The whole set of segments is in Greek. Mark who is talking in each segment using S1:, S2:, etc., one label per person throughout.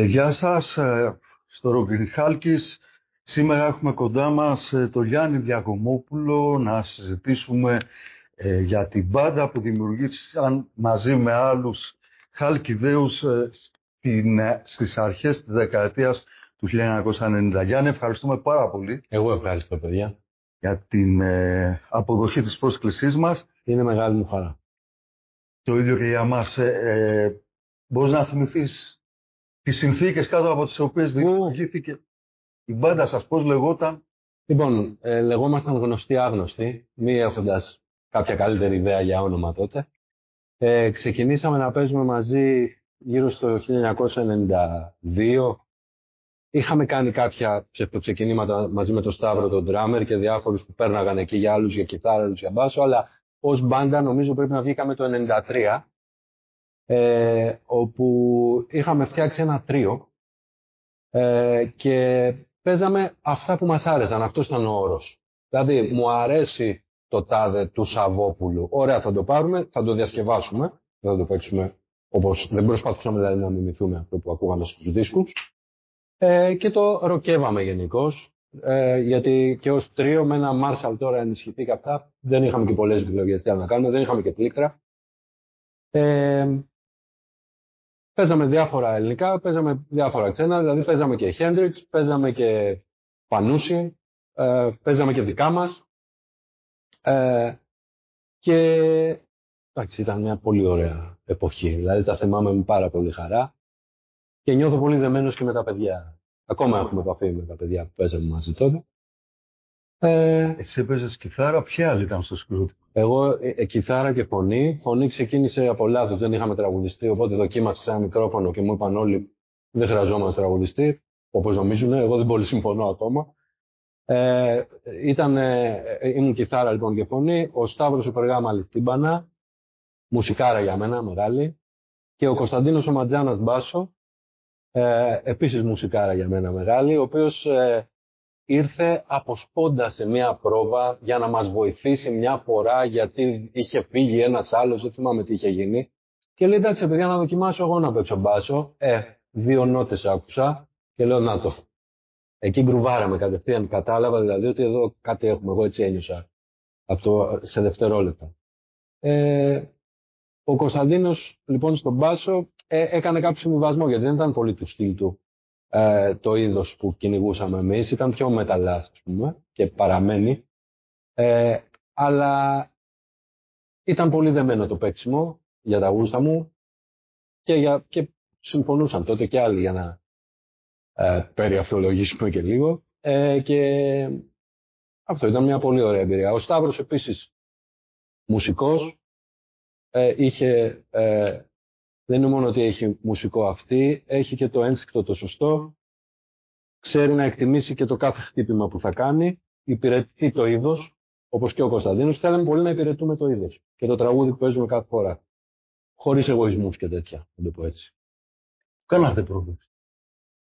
S1: Γεια σας, στο Ρόγκιν Χάλκης. Σήμερα έχουμε κοντά μας τον Γιάννη Διακομόπουλο να συζητήσουμε για την μπάντα που δημιουργήσαν μαζί με άλλους Χαλκιδαίους στις αρχές της δεκαετίας του 1990. Γιάννη, ευχαριστούμε πάρα πολύ.
S2: Εγώ ευχαριστώ, παιδιά,
S1: για την αποδοχή της πρόσκλησής μας.
S2: Είναι μεγάλη μου χαρά.
S1: Το ίδιο και για μας. Μπορείς να θυμηθείς τις συνθήκες κάτω από τις οποίες δημιουργήθηκε η μπάντα σας, πώς λεγόταν?
S2: Λοιπόν, λεγόμασταν γνωστοί άγνωστοι, μη έχοντας κάποια καλύτερη ιδέα για όνομα τότε. Ξεκινήσαμε να παίζουμε μαζί γύρω στο 1992. Είχαμε κάνει κάποια ξεκινήματα μαζί με τον Σταύρο, τον ντράμερ και διάφορους που πέρναγαν εκεί για άλλους για κιθάρα, άλλους για μπάσο, αλλά ως μπάντα νομίζω πρέπει να βγήκαμε το 1993. Όπου είχαμε φτιάξει ένα τρίο και παίζαμε αυτά που μας άρεσαν. Αυτός ήταν ο όρος. Δηλαδή, μου αρέσει το τάδε του Σαββόπουλου. Ωραία, θα το πάρουμε, θα το διασκευάσουμε. Δεν θα το παίξουμε όπως δεν προσπαθούσαμε δηλαδή, να μιμηθούμε αυτό που ακούγαμε στους δίσκους. Και το ροκεύαμε γενικώς. Γιατί και ως τρίο με ένα Marshall τώρα ενισχυθεί και αυτά, δεν είχαμε και πολλές επιλογές τι να κάνουμε, δεν είχαμε και πλήκτρα. Παίζαμε διάφορα ελληνικά, παίζαμε διάφορα ξένα, δηλαδή παίζαμε και Hendrix, παίζαμε και Πανούση, παίζαμε και δικά μας. Και εντάξει, ήταν μια πολύ ωραία εποχή, δηλαδή τα θυμάμαι με πάρα πολύ χαρά και νιώθω πολύ δεμένος και με τα παιδιά. Ακόμα έχουμε επαφή με τα παιδιά που παίζαμε μαζί τότε.
S1: Εσύ έπαιζες κιθάρα, ποια άλλη ήταν στο σκρούτ?
S2: Εγώ κιθάρα και φωνή. Φωνή ξεκίνησε από λάθος, δεν είχαμε τραγουδιστή, οπότε δοκίμασα ένα μικρόφωνο και μου είπαν όλοι δεν χρειαζόμαστε τραγουδιστή, όπως νομίζουν, εγώ δεν πολύ συμφωνώ ακόμα. Ήμουν κιθάρα λοιπόν και φωνή, ο Σταύρος ο Περγάμαλης τύμπανα, μουσικάρα για μένα μεγάλη, και ο Κωνσταντίνος ο Ματζάνας μπάσο, επίσης μουσικάρα για μένα μεγάλη, ο οποίος ήρθε από σπόντα σε μια πρόβα για να μας βοηθήσει μια φορά γιατί είχε φύγει ένας άλλος, δεν θυμάμαι τι είχε γίνει. Και λέει εντάξει παιδιά να δοκιμάσω εγώ να παίξω μπάσο. 2 νότες άκουσα και λέω να το. Εκεί γκρουβάραμε κατευθείαν, κατάλαβα δηλαδή ότι εδώ κάτι έχουμε, εγώ έτσι ένιωσα σε δευτερόλεπτα. Ο Κωνσταντίνος λοιπόν στον μπάσο έκανε κάποιο συμβιβασμό γιατί δεν ήταν πολύ του στυλ του. Το είδος που κυνηγούσαμε εμείς ήταν πιο μεταλλάς, ας πούμε, και παραμένει. Αλλά ήταν πολύ δεμένο το παίξιμο για τα γούστα μου και συμφωνούσαν τότε και άλλοι για να περιαυτολογήσουμε και λίγο. Και αυτό ήταν μια πολύ ωραία εμπειρία. Ο Σταύρος επίσης μουσικός, δεν είναι μόνο ότι έχει μουσικό αυτή, έχει και το ένστικτο το σωστό, ξέρει να εκτιμήσει και το κάθε χτύπημα που θα κάνει, υπηρετεί το είδος, όπως και ο Κωνσταντίνος. Θέλαμε πολύ να υπηρετούμε το είδος και το τραγούδι που παίζουμε κάθε φορά. Χωρίς εγωισμούς και τέτοια, να το πω έτσι.
S1: Κάνατε πρόβες?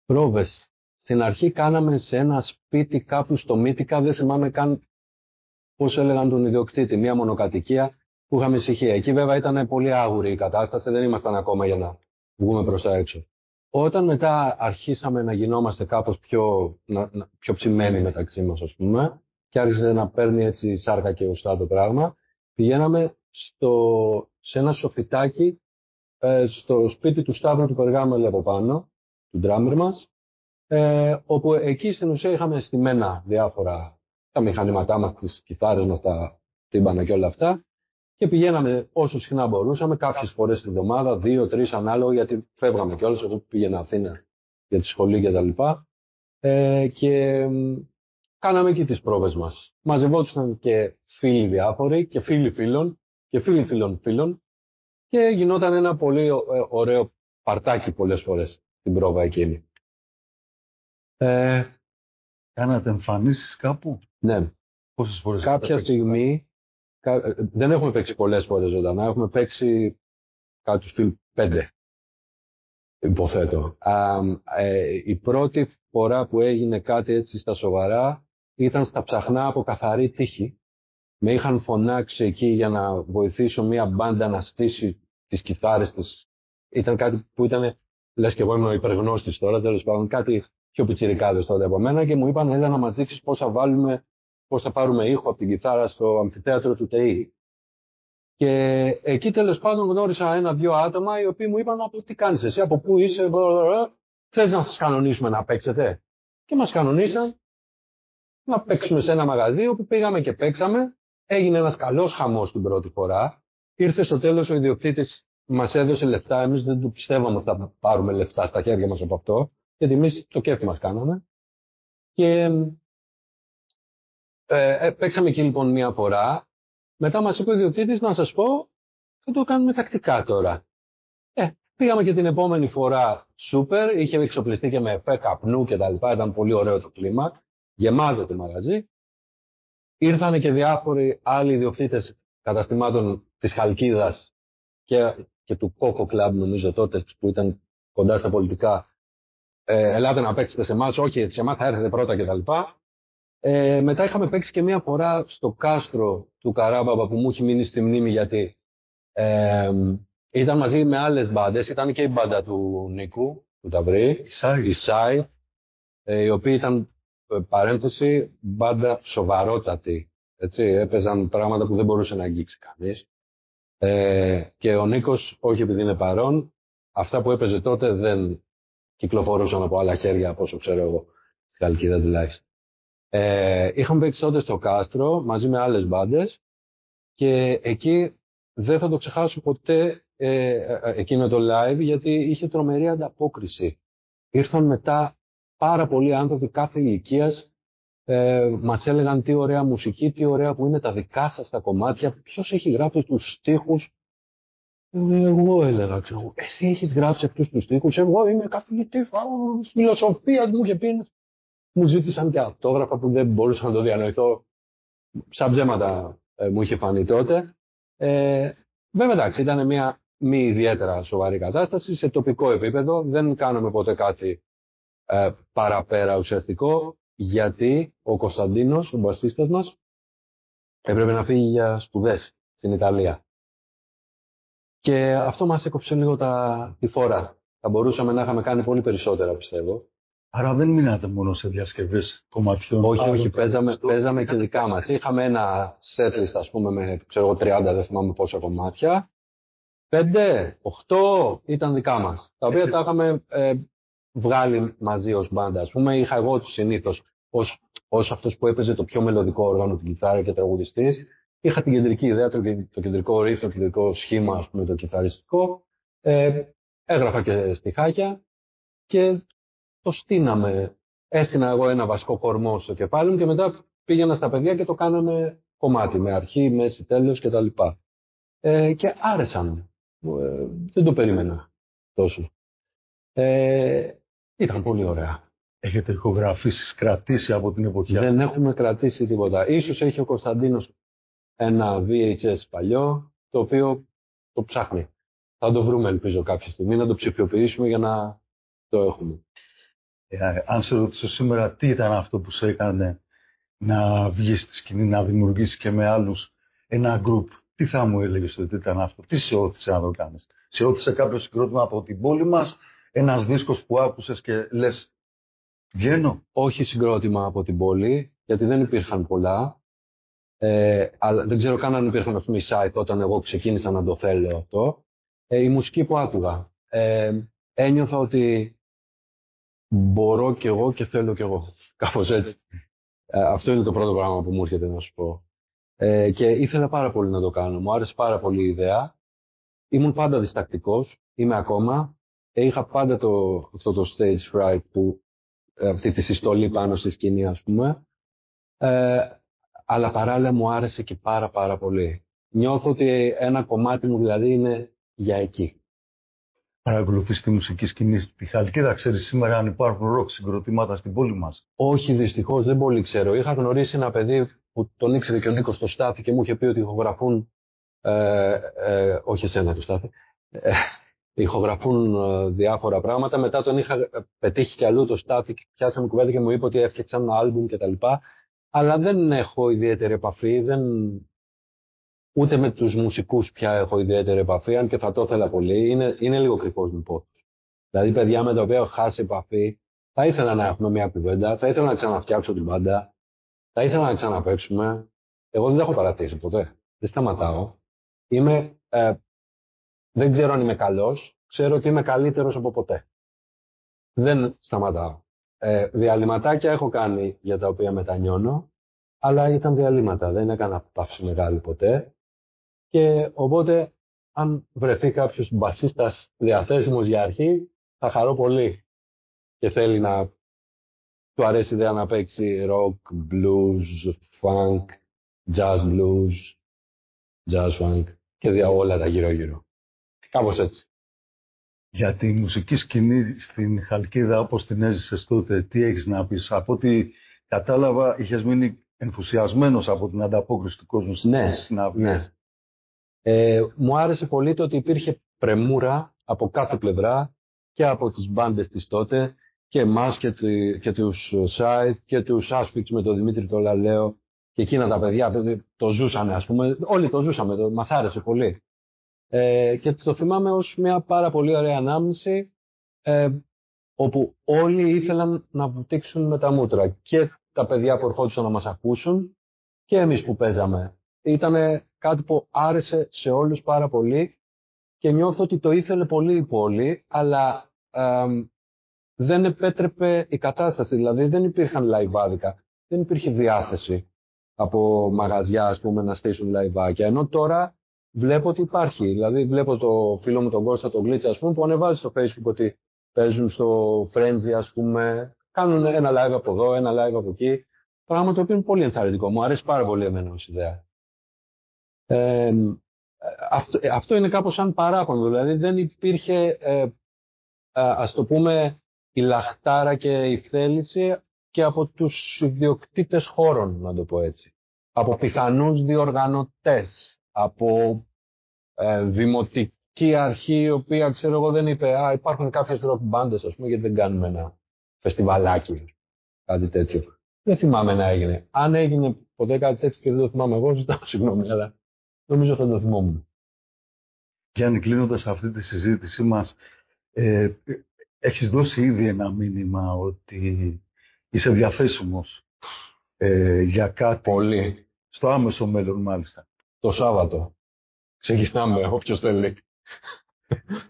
S2: Πρόβες. Στην αρχή κάναμε σε ένα σπίτι κάπου στο Μύτικα, δεν θυμάμαι καν πώς έλεγαν τον ιδιοκτήτη, μια μονοκατοικία που είχαμε ησυχία. Εκεί βέβαια ήταν πολύ άγουρη η κατάσταση, δεν ήμασταν ακόμα για να βγούμε προς τα έξω. Όταν μετά αρχίσαμε να γινόμαστε κάπως πιο ψημένοι μεταξύ μας, ας πούμε, και άρχισε να παίρνει έτσι σάρκα και ουστά το πράγμα, πηγαίναμε σε ένα σοφιτάκι στο σπίτι του Σταύρου του Περγάμελη από πάνω, του ντράμερ μας, όπου εκεί στην ουσία είχαμε στημένα διάφορα τα μηχανήματά μας, τις κιθάρες μας, τα τύμπανα και όλα αυτά. Και πηγαίναμε όσο συχνά μπορούσαμε, κάποιες φορές την εβδομάδα, 2-3 ανάλογα, γιατί φεύγαμε κιόλας, εγώ πήγαινα Αθήνα για τη σχολή κτλ. Και κάναμε εκεί τις πρόβες μας. Μαζευόντουσαν και φίλοι διάφοροι, και φίλοι φίλων, και φίλοι φίλων, και γινόταν ένα πολύ ωραίο παρτάκι πολλές φορές την πρόβα εκείνη.
S1: Κάνατε εμφανίσεις κάπου?
S2: Ναι.
S1: Πόσες φορές?
S2: Κάποια στιγμή. Δεν έχουμε παίξει πολλές φορές ζωντανά, έχουμε παίξει κάτω στυλ 5, υποθέτω. Η πρώτη φορά που έγινε κάτι έτσι στα σοβαρά ήταν στα Ψαχνά από Καθαρή Τύχη. Με είχαν φωνάξει εκεί για να βοηθήσω μια μπάντα να στήσει τις κιθάρες της. Ήταν κάτι που ήταν λες και εγώ ήμουν υπεργνώστης τώρα, τέλος πάντων, κάτι πιο πιτσιρικάδες τότε από μένα και μου είπαν, έλα να μας δείξεις πώς θα πάρουμε ήχο από την κιθάρα στο αμφιθέατρο του ΤΕΗ. Και εκεί τέλος πάντων γνώρισα ένα-δυο άτομα οι οποίοι μου είπαν, από τι κάνεις εσύ, από πού είσαι, θες να σας κανονίσουμε να παίξετε. Και μας κανονίσαν να παίξουμε σε ένα μαγαζί όπου πήγαμε και παίξαμε. Έγινε ένας καλός χαμός την πρώτη φορά. Ήρθε στο τέλος ο ιδιοκτήτης, μας έδωσε λεφτά. Εμείς δεν του πιστεύαμε ότι θα πάρουμε λεφτά στα χέρια μας από αυτό, γιατί εμείς το κέφι μας κάναμε. Και παίξαμε εκεί λοιπόν μία φορά. Μετά μας είπε ο ιδιοκτήτης, να σας πω, θα το κάνουμε τακτικά τώρα. Πήγαμε και την επόμενη φορά σούπερ, είχε εξοπλιστεί και με εφέ καπνού και τα λοιπά, ήταν πολύ ωραίο το κλίμα, γεμάτο το μαγαζί. Ήρθανε και διάφοροι άλλοι ιδιοκτήτες καταστημάτων της Χαλκίδας και του Coco Club, νομίζω τότε, που ήταν κοντά στα πολιτικά. Ελάτε να παίξετε σε εμάς, όχι, σε εμάς θα έρθετε πρώτα κτλ. Μετά είχαμε παίξει και μία φορά στο κάστρο του Καράμπαμπα που μου έχει μείνει στη μνήμη, γιατί ήταν μαζί με άλλες μπάντες, ήταν και η μπάντα του Νίκου, του Ταυρή, η ΣΑΙ, η οποία ήταν, παρένθεση, μπάντα σοβαρότατη. Έτσι, έπαιζαν πράγματα που δεν μπορούσε να αγγίξει κανείς. Και ο Νίκος, όχι επειδή είναι παρόν, αυτά που έπαιζε τότε δεν κυκλοφορούσαν από άλλα χέρια, από όσο ξέρω εγώ, στη Χαλκίδα τουλάχιστον. Είχαμε παίξει τότε στο κάστρο, μαζί με άλλες μπάντες, και εκεί δεν θα το ξεχάσω ποτέ εκείνο το live, γιατί είχε τρομερή ανταπόκριση. Ήρθαν μετά πάρα πολλοί άνθρωποι κάθε ηλικίας, μας έλεγαν τι ωραία μουσική, τι ωραία που είναι τα δικά σας τα κομμάτια, ποιος έχει γράψει τους στίχους. Εγώ έλεγα, ξέρω, εσύ έχεις γράψει αυτούς τους στίχους, εγώ είμαι καθηγητής φιλοσοφίας, μου είχε πει. Μου ζήτησαν και αυτόγραφα που δεν μπορούσα να το διανοηθώ, σαν ψέματα μου είχε φανεί τότε. Βέβαια, εντάξει, ήταν μια μη ιδιαίτερα σοβαρή κατάσταση σε τοπικό επίπεδο. Δεν κάναμε ποτέ κάτι παραπέρα ουσιαστικό, γιατί ο Κωνσταντίνος, ο μπασίστας μας, έπρεπε να φύγει για σπουδές στην Ιταλία. Και αυτό μας έκοψε λίγο τη φόρα. Θα μπορούσαμε να είχαμε κάνει πολύ περισσότερα, πιστεύω.
S1: Άρα δεν μείνατε μόνο σε διασκευές κομματιών.
S2: Όχι, παίζαμε και δικά μας. Είχαμε ένα setlist, ας πούμε, με 30, δεν θυμάμαι πόσα κομμάτια. 5, 8 ήταν δικά μας. Τα οποία τα είχαμε βγάλει μαζί ως μπάντα. Ας πούμε, είχα εγώ τους συνήθως ως αυτός που έπαιζε το πιο μελωδικό όργανο, την κιθάρα και τραγουδιστής. Είχα την κεντρική ιδέα, το κεντρικό ρίφ, το κεντρικό σχήμα, ας πούμε, το κιθαριστικό. Έγραφα και στιχάκια και το στείναμε. Έστεινα εγώ ένα βασικό κορμό στο κεφάλι μου και μετά πήγαινα στα παιδιά και το κάναμε κομμάτι, με αρχή, μέση, τέλος κτλ. Και άρεσαν. Δεν το περίμενα τόσο. Ήταν πολύ ωραία.
S1: Έχετε ηχογραφήσεις κρατήσει από την εποχή?
S2: Δεν έχουμε κρατήσει τίποτα. Ίσως έχει ο Κωνσταντίνος ένα VHS παλιό, το οποίο το ψάχνει. Θα το βρούμε, ελπίζω, κάποια στιγμή, να το ψηφιοποιήσουμε για να το έχουμε.
S1: Αν σε ρωτήσω σήμερα τι ήταν αυτό που σε έκανε να βγεις στη σκηνή, να δημιουργήσεις και με άλλους ένα γκρουπ, τι θα μου έλεγες ότι ήταν αυτό, τι σε όθησε να το κάνεις? Σε όθησε κάποιο συγκρότημα από την πόλη μας, ένας δίσκος που άκουσες και λες βγαίνω?
S2: Όχι συγκρότημα από την πόλη, γιατί δεν υπήρχαν πολλά. Αλλά δεν ξέρω καν αν υπήρχαν, ας πούμε, οι site όταν εγώ ξεκίνησα να το θέλω αυτό. Η μουσική που άκουγα. Ένιωθα ότι μπορώ κι εγώ και θέλω κι εγώ. Κάπως έτσι. Αυτό είναι το πρώτο πράγμα που μου έρχεται να σου πω. Και ήθελα πάρα πολύ να το κάνω. Μου άρεσε πάρα πολύ η ιδέα. Ήμουν πάντα διστακτικός. Είμαι ακόμα. Είχα πάντα αυτό το stage fright αυτή τη συστολή πάνω στη σκηνή, ας πούμε. Αλλά παράλληλα μου άρεσε και πάρα πολύ. Νιώθω ότι ένα κομμάτι μου δηλαδή είναι για εκεί.
S1: Παρακολουθείς τη μουσική σκηνή στη Χαλκίδα? Ξέρεις σήμερα αν υπάρχουν ροκ συγκροτήματα στην πόλη μας?
S2: Όχι, δυστυχώς δεν πολύ ξέρω. Είχα γνωρίσει ένα παιδί που τον ήξερε και ο Νίκος στο Στάθη και μου είχε πει ότι ηχογραφούν. Όχι εσένα το Στάθη. Ηχογραφούν διάφορα πράγματα. Μετά τον είχα πετύχει κι αλλού το Στάθη και πιάσαμε κουβέντα και μου είπε ότι έφτιαξαν ένα άλμπουμ κτλ. Αλλά δεν έχω ιδιαίτερη επαφή. Ούτε με τους μουσικούς πια έχω ιδιαίτερη επαφή, αν και θα το ήθελα πολύ. Είναι λίγο κρυφός με πόθος. Δηλαδή, παιδιά με τα οποία έχω χάσει επαφή, θα ήθελα να έχουμε μια κουβέντα, θα ήθελα να ξαναφτιάξω την μπάντα, θα ήθελα να ξαναπαίξουμε. Εγώ δεν έχω παρατήσει ποτέ. Δεν σταματάω. Δεν ξέρω αν είμαι καλός, ξέρω ότι είμαι καλύτερος από ποτέ. Δεν σταματάω. Διαλυματάκια έχω κάνει για τα οποία μετανιώνω, αλλά ήταν διαλύματα, δεν έκανα παύση μεγάλη ποτέ. Και οπότε, αν βρεθεί κάποιος μπασίστας διαθέσιμος για αρχή, θα χαρώ πολύ. Και θέλει να του αρέσει η ιδέα να παίξει rock, blues, funk, jazz blues, jazz funk και όλα τα γύρω-γύρω. Κάπως έτσι.
S1: Για τη μουσική σκηνή στην Χαλκίδα, όπως την έζησες τότε, τι έχεις να πεις? Από ό,τι κατάλαβα, είχες μείνει ενθουσιασμένος από την ανταπόκριση του κόσμου στις συναυλίες.
S2: Ναι. Μου άρεσε πολύ το ότι υπήρχε πρεμούρα από κάθε πλευρά και από τις μπάντες της τότε και εμάς και τους Side και τους Asphyx με τον Δημήτρη το Λαλέο και εκείνα τα παιδιά το ζούσανε, ας πούμε. Όλοι το ζούσαμε, μας άρεσε πολύ. Και το θυμάμαι ως μια πάρα πολύ ωραία ανάμνηση όπου όλοι ήθελαν να βουτήξουν με τα μούτρα και τα παιδιά που ερχόντουσαν να μας ακούσουν και εμείς που παίζαμε. Ήταν κάτι που άρεσε σε όλους πάρα πολύ και νιώθω ότι το ήθελε πολύ η πόλη, αλλά δεν επέτρεπε η κατάσταση, δηλαδή δεν υπήρχαν λαϊβάδικα, δεν υπήρχε διάθεση από μαγαζιά, ας πούμε, να στήσουν λαϊβάκια, ενώ τώρα βλέπω ότι υπάρχει. Δηλαδή, βλέπω το φίλο μου τον Κώστα, τον Γκλίτσα, ας πούμε, που ανεβάζει στο Facebook ότι παίζουν στο Frenzy, ας πούμε, κάνουν ένα live από εδώ, ένα live από εκεί. Πράγμα το οποίο είναι πολύ ενθαρρυντικό. Μου αρέσει πάρα πολύ εμένα ως ιδέα. Αυτό είναι κάπως σαν παράπονο. Δηλαδή, δεν υπήρχε, ας το πούμε, η λαχτάρα και η θέληση και από τους ιδιοκτήτες χώρων, να το πω έτσι. Από πιθανούς διοργανωτές. Από δημοτική αρχή, η οποία, ξέρω εγώ, δεν είπε υπάρχουν κάποιες rock μπάντες, ας πούμε, γιατί δεν κάνουμε ένα φεστιβαλάκι, κάτι τέτοιο. Δεν θυμάμαι να έγινε. Αν έγινε ποτέ κάτι τέτοιο και δεν το θυμάμαι εγώ, ζητάω συγγνώμη, αλλά νομίζω θα το θυμόμουν.
S1: Γιάννη, κλείνοντας αυτή τη συζήτησή μας, έχεις δώσει ήδη ένα μήνυμα ότι είσαι διαθέσιμος για κάτι.
S2: Πολύ.
S1: Στο άμεσο μέλλον, μάλιστα.
S2: Το Σάββατο. Ξεκινάμε, όποιος θέλει.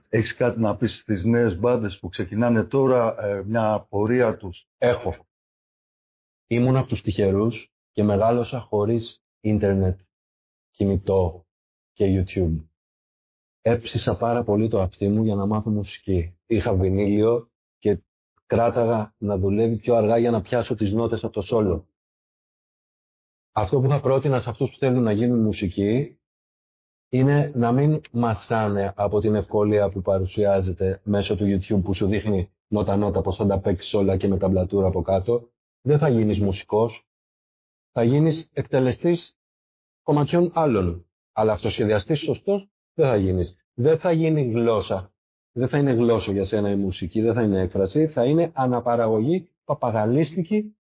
S1: Έχεις κάτι να πεις στις νέες μπάντες που ξεκινάνε τώρα, μια πορεία τους?
S2: Έχω. Ήμουν από τους τυχερούς και μεγάλωσα χωρίς ίντερνετ, κινητό και YouTube. Έψισα πάρα πολύ το αυτί μου για να μάθω μουσική. Είχα βινίλιο και κράταγα να δουλεύει πιο αργά για να πιάσω τις νότες από το σόλο. Αυτό που θα πρότεινα σε αυτούς που θέλουν να γίνουν μουσικοί είναι να μην μασάνε από την ευκολία που παρουσιάζεται μέσω του YouTube που σου δείχνει νότα-νότα πώς θα τα παίξεις όλα και με τα μπλατούρα από κάτω. Δεν θα γίνεις μουσικός, θα γίνεις εκτελεστής κομματιών άλλων. Αλλά αυτοσχεδιαστής σωστός δεν θα γίνεις. Δεν θα γίνει γλώσσα. Δεν θα είναι γλώσσα για σένα η μουσική, δεν θα είναι έκφραση, θα είναι αναπαραγωγή παπαγαλίστικη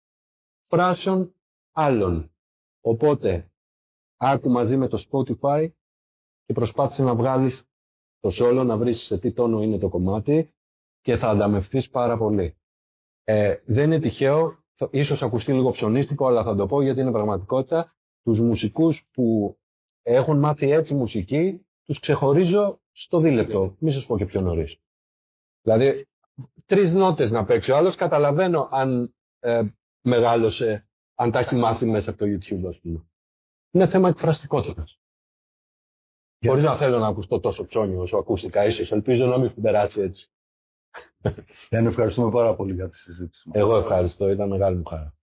S2: φράσεων άλλων. Οπότε, άκου μαζί με το Spotify και προσπάθησε να βγάλεις το σόλο, να βρεις σε τι τόνο είναι το κομμάτι και θα ανταμευτείς πάρα πολύ. Δεν είναι τυχαίο, ίσως ακουστεί λίγο ψωνίστικο, αλλά θα το πω γιατί είναι πραγματικότητα. Τους μουσικούς που έχουν μάθει έτσι μουσική, τους ξεχωρίζω στο δίλεπτο. Μη σας πω και πιο νωρίς. Δηλαδή, 3 νότες να παίξει ο άλλος, καταλαβαίνω αν μεγάλωσε, αν τα έχει μάθει μέσα από το YouTube, ας πούμε. Είναι θέμα εκφραστικότητας. Χωρίς να θέλω να ακουστώ τόσο ψώνιο όσο ακούστηκα, ίσως. Ελπίζω να μην περάσει έτσι.
S1: Γιάννη, ευχαριστούμε πάρα πολύ για τη συζήτηση.
S2: Εγώ ευχαριστώ, ήταν μεγάλη μου χαρά.